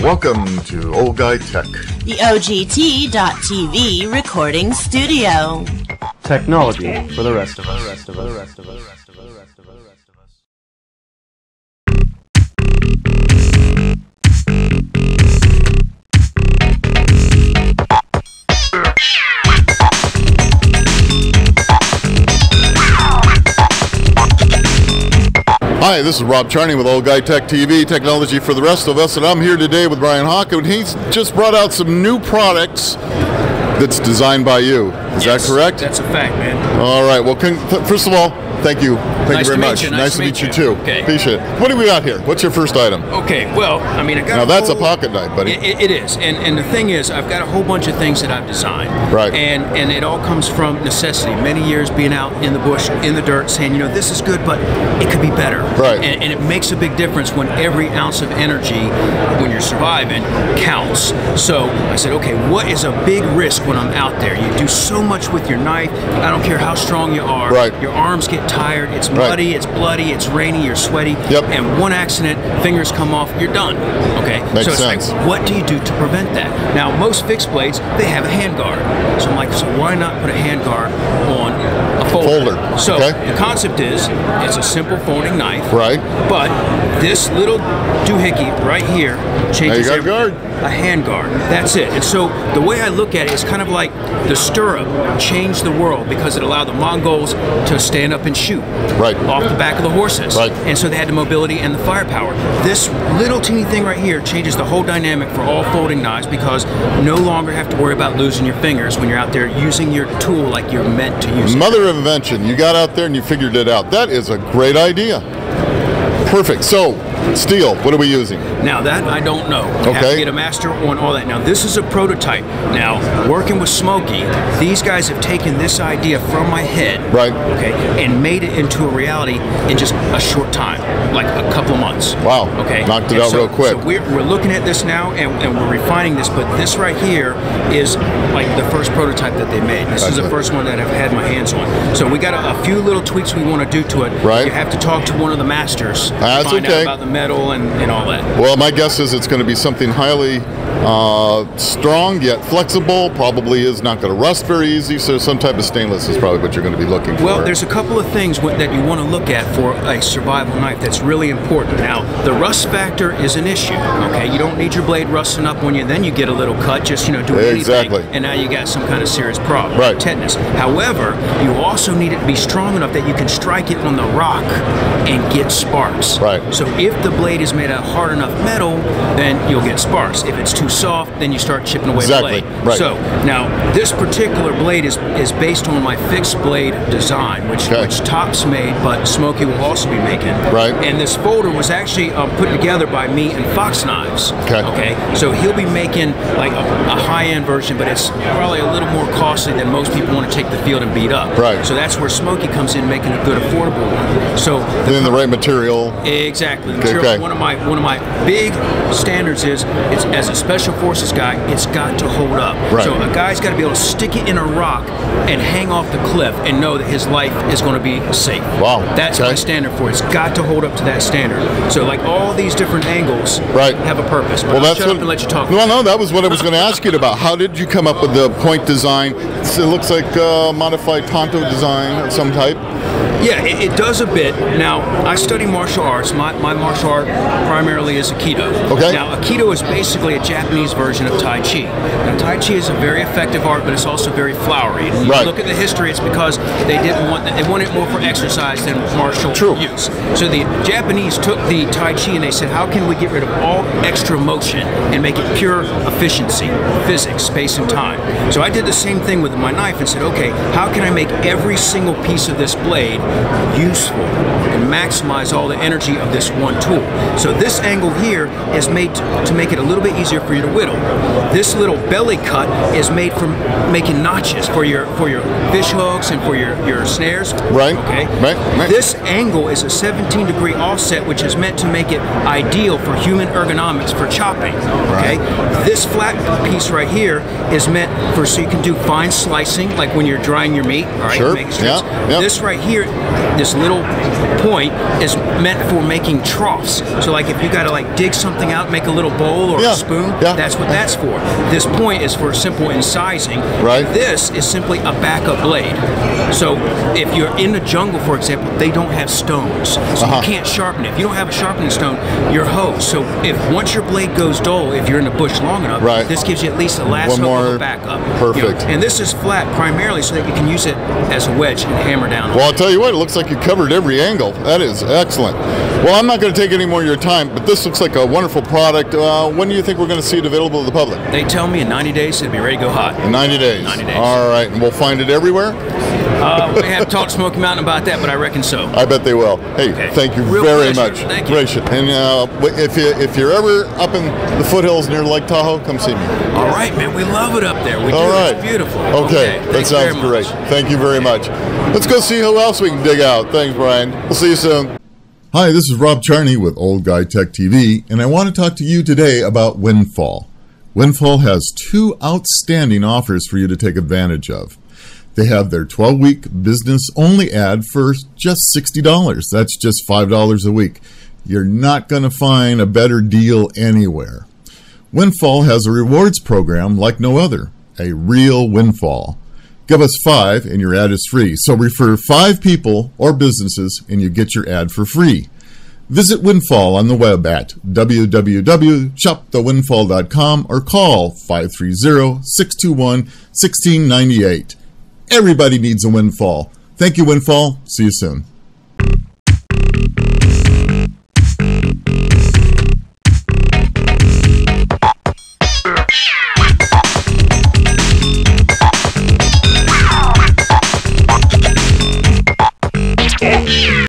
Welcome to Old Guy Tech, the OGT.TV recording studio. Technology for the rest of us. Hi, this is Rob Charney with Old Guy Tech TV, Technology for the Rest of Us, and I'm here today with Mykel Hawke, and he's just brought out some new products that's designed by you. Is that correct? That's a fact, man. All right. Well, first of all, thank you. Thank you very much. Nice to meet you too. Okay. Appreciate it. What do we got here? What's your first item? Okay. Well, I mean, I got. Now that's a pocket knife, buddy. It is, and the thing is, I've got a whole bunch of things that I've designed. Right. And it all comes from necessity. Many years being out in the bush, in the dirt, saying, you know, this is good, but it could be better. Right. And it makes a big difference when every ounce of energy, when you're surviving, counts. So I said, okay, what is a big risk when I'm out there? You do so much with your knife. I don't care how strong you are. Right. Your arms get tired. It's muddy. It's bloody. It's rainy. You're sweaty. Yep. And one accident, fingers come off. You're done. Okay. Makes so it's sense. like, what do you do to prevent that? Now, most fixed blades, they have a hand guard. So I'm like, so why not put a hand guard on a folder? So the concept is, it's a simple folding knife. Right. But this little doohickey right here changes now you got a guard. A hand guard. That's it. And so the way I look at it is kind of like the stirrup changed the world because it allowed the Mongols to stand up and shoot off the back of the horses. Right. And so they had the mobility and the firepower. This little teeny thing right here changes the whole dynamic for all folding knives because you no longer have to worry about losing your fingers when you're out there using your tool like you're meant to use it. Mother of invention. You got out there and you figured it out. That is a great idea. Perfect. So, steel, what are we using? Now that I don't know. You have to get a master on all that. Now this is a prototype. Now, working with Smokey, these guys have taken this idea from my head, and made it into a reality in just a short time, like a couple of months. Wow. Okay. Knocked it out real quick. So we're looking at this now, and we're refining this, but this right here is like the first prototype that they made. This is the first one that I've had my hands on. So we got a few little tweaks we want to do to it. Right. You have to talk to one of the masters to find out about the metal and all that. Well, my guess is it's going to be something highly strong yet flexible. Probably is not going to rust very easy. So some type of stainless is probably what you're going to be looking for. Well, there's a couple of things that you want to look at for a survival knife that's really important. Now, the rust factor is an issue. Okay, you don't need your blade rusting up when then you get a little cut. Just doing anything, and now you got some kind of serious problem, tetanus. However, you also need it to be strong enough that you can strike it on the rock and get sparks. Right. So if the blade is made out of hard enough metal, then you'll get sparks. If it's too soft, then you start chipping away the blade. Right. So now this particular blade is based on my fixed blade design, which Topps made, but Smokey will also be making. Right. And this folder was actually put together by me and Fox Knives. Okay. So he'll be making like a high-end version, but it's probably a little more costly than most people want to take the field and beat up. Right. So that's where Smokey comes in, making a good, affordable one. So then the right material. Exactly. One of my big standards is, it's as a special forces guy, it's got to hold up. Right. So a guy's got to be able to stick it in a rock and hang off the cliff and know that his life is going to be safe. Wow. That's my standard for it. It's got to hold up to that standard. So like all these different angles have a purpose. But I'll shut up and let you talk. No, that was what I was going to ask you about. How did you come up with the point design? It looks like modified Tonto design of some type. Yeah, it does a bit. Now, I study martial arts. My martial art primarily is Aikido. Okay. Now, Aikido is basically a Japanese version of Tai Chi. Now, Tai Chi is a very effective art, but it's also very flowery. And you look at the history, it's because they wanted it more for exercise than martial use. So the Japanese took the Tai Chi and they said, how can we get rid of all extra motion and make it pure efficiency, physics, space, and time? So I did the same thing with my knife and said, okay, how can I make every single piece of this blade useful and maximize all the energy of this one tool? So this angle here is made to make it a little bit easier for you to whittle. This little belly cut is made for making notches for your fish hooks and for your snares. Right. Okay. Right. This angle is a 17-degree offset, which is meant to make it ideal for human ergonomics for chopping. Okay. This flat piece right here is meant for so you can do fine slicing, like when you're drying your meat. All right. Sure. This right here this little point is meant for making troughs. So like if you got to like dig something out, make a little bowl or a spoon, that's what that's for. This point is for simple incising. Right. This is simply a backup blade. So if you're in the jungle, for example, they don't have stones, so you can't sharpen it. If you don't have a sharpening stone, you're hosed. So if once your blade goes dull, if you're in the bush long enough, this gives you at least the last hope of a backup. Perfect. And this is flat primarily so that you can use it as a wedge and hammer down. Well, I'll tell you what, it looks like you covered every angle. That is excellent. Well, I'm not going to take any more of your time, but this looks like a wonderful product. When do you think we're going to see it available to the public? They tell me in 90 days it'll be ready to go hot. In 90 days. 90 days. All right, and we'll find it everywhere? We haven't talked to Smoky Mountain about that, but I reckon so. I bet they will. Hey, thank you very much. Thank you. Gracious. And if you're ever up in the foothills near Lake Tahoe, come see me. All right, man. We love it up there. We do. Right. It's beautiful. Okay. That sounds great. Thank you very much. Let's go see who else we can dig out. Thanks, Brian. We'll see you soon. Hi, this is Rob Charney with Old Guy Tech TV, and I want to talk to you today about Windfall. Windfall has 2 outstanding offers for you to take advantage of. They have their 12-week business-only ad for just $60. That's just $5 a week. You're not going to find a better deal anywhere. Windfall has a rewards program like no other, a real windfall. Give us 5 and your ad is free. So refer 5 people or businesses and you get your ad for free. Visit Windfall on the web at www.shopthewindfall.com or call 530-621-1698. Everybody needs a windfall. Thank you, Windfall. See you soon.